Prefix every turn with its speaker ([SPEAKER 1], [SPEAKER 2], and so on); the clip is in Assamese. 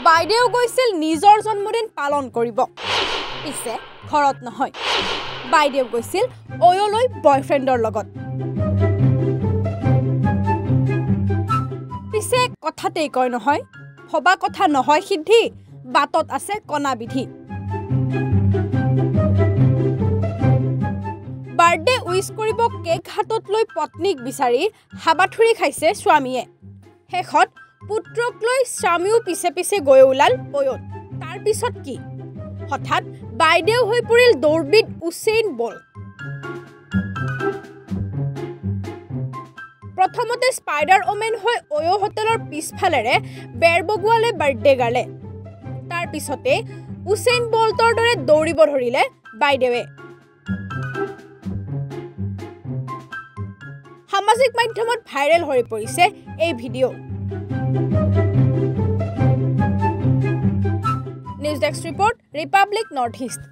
[SPEAKER 1] বাইদেউ গৈছিল নিজৰ জন্মদিন পালন কৰিব পিছে ঘৰত নহয় বাইদেউ গৈছিল অয়লৈ বয়ফ্ৰেণ্ডৰ লগত পিছে কথাতেই কয় নহয় হবা কথা নহয় সিদ্ধি বাটত আছে কণা বিধি বাৰ্থডে উইশ কৰিব কেক হাতত লৈ পত্নীক বিচাৰি হাবাথুৰি খাইছে স্বামীয়ে শেষত পুত্ৰক লৈ স্বামীও পিছে পিছে গৈ ওলাল পয়ত তাৰ পিছত কি হঠাৎ বাইদেউ হৈ পৰিল দৌৰবিদ উছেইন বল প্ৰথমতে স্পাইডাৰ ওমেন হৈ অয়ো হোটেলৰ পিছফালেৰে বেৰবগুৱালে বাৰ্থডে গালে তাৰ পিছতে উছেইন বল্টৰ দৰে দৌৰিব ধৰিলে বাইদেৱে সামাজিক মাধ্যমত ভাইৰেল হৈ পৰিছে এই video' news desk report Republic north east